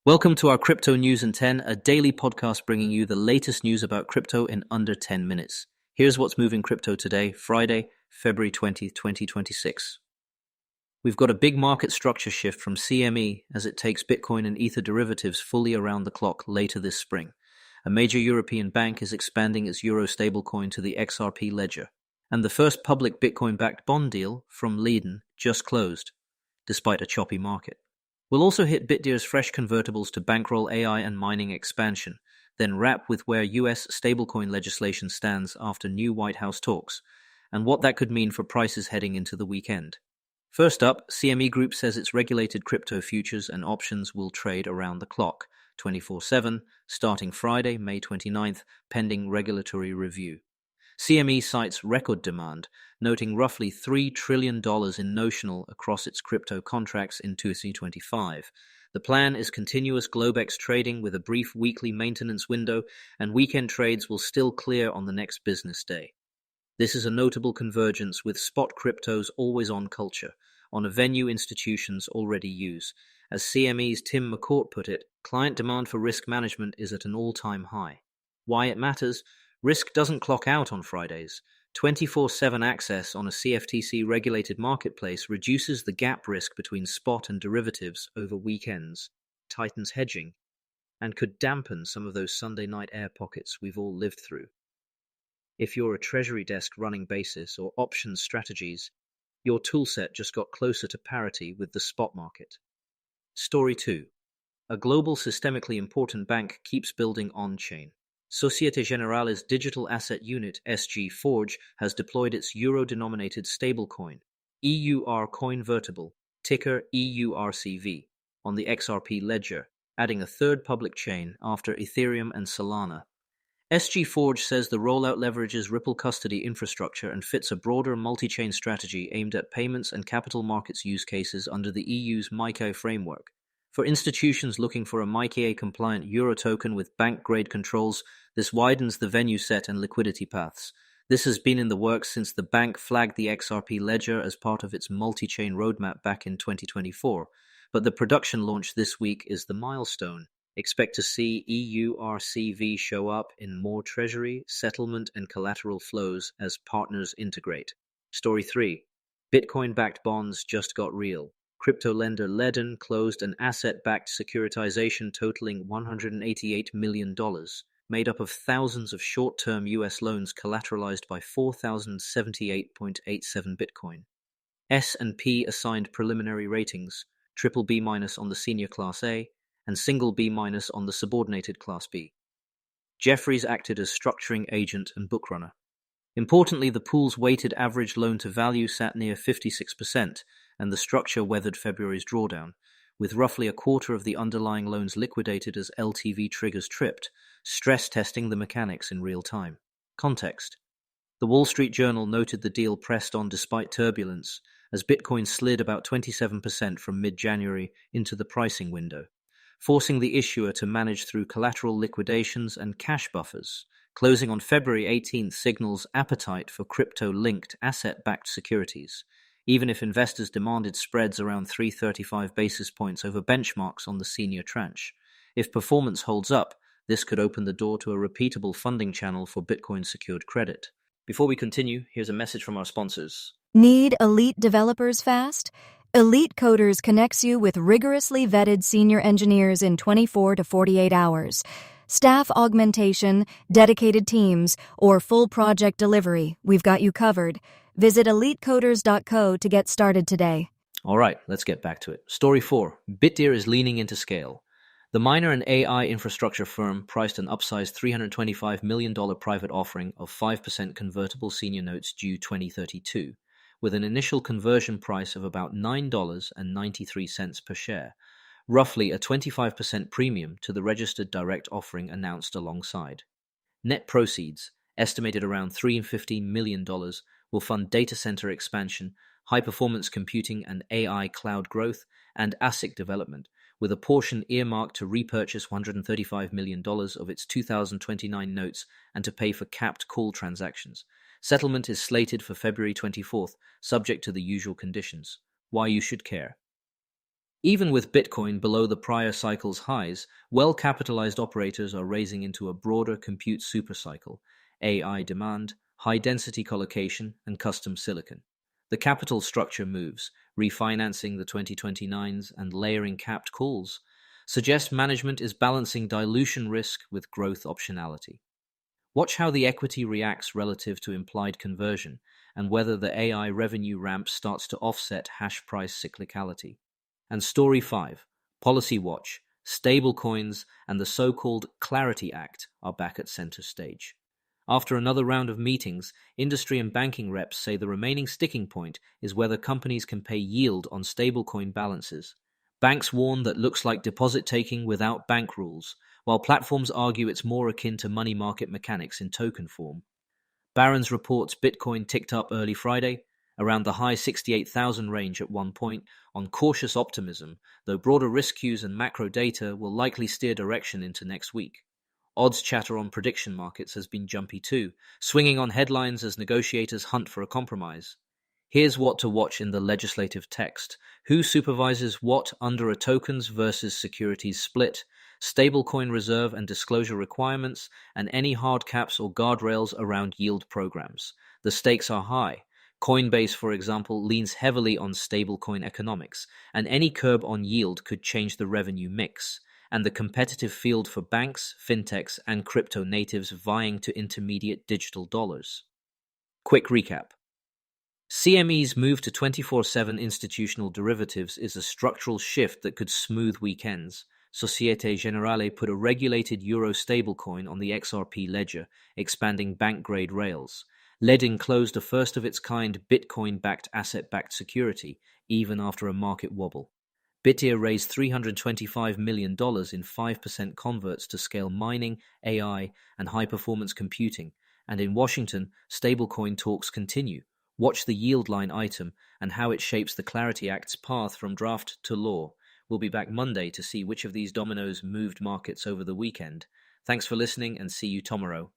Welcome to our Crypto News in 10, a daily podcast bringing you the latest news about crypto in under 10 minutes. Here's what's moving crypto today, Friday, February 20th, 2026. We've got a big market structure shift from CME as it takes Bitcoin and Ether derivatives fully around the clock later this spring. A major European bank is expanding its euro stablecoin to the XRP ledger. And the first public Bitcoin-backed bond deal from Ledn just closed, despite a choppy market. We'll also hit Bitdeer's fresh convertibles to bankroll AI and mining expansion, then wrap with where US stablecoin legislation stands after new White House talks, and what that could mean for prices heading into the weekend. First up, CME Group says its regulated crypto futures and options will trade around the clock, 24/7, starting Friday, May 29th, pending regulatory review. CME cites record demand, noting roughly $3 trillion in notional across its crypto contracts in 2025. The plan is continuous Globex trading with a brief weekly maintenance window, and weekend trades will still clear on the next business day. This is a notable convergence with spot crypto's always-on culture, on a venue institutions already use. As CME's Tim McCourt put it, client demand for risk management is at an all-time high. Why it matters? Risk doesn't clock out on Fridays. 24/7 access on a CFTC-regulated marketplace reduces the gap risk between spot and derivatives over weekends, tightens hedging, and could dampen some of those Sunday night air pockets we've all lived through. If you're a treasury desk running basis or options strategies, your toolset just got closer to parity with the spot market. Story 2. A global systemically important bank keeps building on-chain. Societe Generale's digital asset unit, SG Forge, has deployed its euro-denominated stablecoin, EUR Coinvertible, ticker EURCV, on the XRP ledger, adding a third public chain after Ethereum and Solana. SG Forge says the rollout leverages Ripple custody infrastructure and fits a broader multi-chain strategy aimed at payments and capital markets use cases under the EU's MiCA framework. For institutions looking for a MiCA-compliant euro token with bank-grade controls, this widens the venue set and liquidity paths. This has been in the works since the bank flagged the XRP ledger as part of its multi-chain roadmap back in 2024. But the production launch this week is the milestone. Expect to see EURCV show up in more treasury, settlement, and collateral flows as partners integrate. Story 3. Bitcoin-backed bonds just got real. Crypto lender Ledn closed an asset-backed securitization totaling $188 million, made up of thousands of short-term US loans collateralized by 4,078.87 Bitcoin. S&P assigned preliminary ratings, BBB- on the senior Class A and single B- on the subordinated Class B. Jefferies acted as structuring agent and bookrunner. Importantly, the pool's weighted average loan-to-value sat near 56%, and the structure weathered February's drawdown, with roughly a quarter of the underlying loans liquidated as LTV triggers tripped, stress testing the mechanics in real time. Context. The Wall Street Journal noted the deal pressed on despite turbulence, as Bitcoin slid about 27% from mid-January into the pricing window, forcing the issuer to manage through collateral liquidations and cash buffers. Closing on February 18th signals appetite for crypto-linked asset-backed securities, even if investors demanded spreads around 335 basis points over benchmarks on the senior tranche. If performance holds up, this could open the door to a repeatable funding channel for Bitcoin-secured credit. Before we continue, here's a message from our sponsors. Need elite developers fast? Elite Coders connects you with rigorously vetted senior engineers in 24 to 48 hours. Staff augmentation, dedicated teams, or full project delivery, we've got you covered. Visit elitecoders.co to get started today. All right, let's get back to it. Story 4. Bitdeer is leaning into scale. The miner and AI infrastructure firm priced an upsized $325 million private offering of 5% convertible senior notes due 2032, with an initial conversion price of about $9.93 per share, roughly a 25% premium to the registered direct offering announced alongside. Net proceeds, estimated around $315 million, will fund data center expansion, high-performance computing and AI cloud growth, and ASIC development, with a portion earmarked to repurchase $135 million of its 2029 notes and to pay for capped call transactions. Settlement is slated for February 24th, subject to the usual conditions. Why you should care. Even with Bitcoin below the prior cycle's highs, well-capitalized operators are raising into a broader compute supercycle: AI demand, high-density collocation, and custom silicon. The capital structure moves, refinancing the 2029s and layering capped calls, suggest management is balancing dilution risk with growth optionality. Watch how the equity reacts relative to implied conversion and whether the AI revenue ramp starts to offset hash price cyclicality. And Story 5, Policy Watch, stablecoins, and the so-called Clarity Act are back at center stage. After another round of meetings, industry and banking reps say the remaining sticking point is whether companies can pay yield on stablecoin balances. Banks warn that looks like deposit taking without bank rules, while platforms argue it's more akin to money market mechanics in token form. Barron's reports Bitcoin ticked up early Friday, around the high 68,000 range at one point, on cautious optimism, though broader risk cues and macro data will likely steer direction into next week. Odds chatter on prediction markets has been jumpy too, swinging on headlines as negotiators hunt for a compromise. Here's what to watch in the legislative text: who supervises what under a tokens versus securities split, stablecoin reserve and disclosure requirements, and any hard caps or guardrails around yield programs. The stakes are high. Coinbase, for example, leans heavily on stablecoin economics, and any curb on yield could change the revenue mix, and the competitive field for banks, fintechs, and crypto natives vying to intermediate digital dollars. Quick recap. CME's move to 24/7 institutional derivatives is a structural shift that could smooth weekends. Societe Generale put a regulated euro stablecoin on the XRP ledger, expanding bank-grade rails. Ledn closed a first-of-its-kind Bitcoin-backed asset-backed security, even after a market wobble. Bitdeer raised $325 million in 5% converts to scale mining, AI, and high-performance computing. And in Washington, stablecoin talks continue. Watch the yield line item and how it shapes the Clarity Act's path from draft to law. We'll be back Monday to see which of these dominoes moved markets over the weekend. Thanks for listening and see you tomorrow.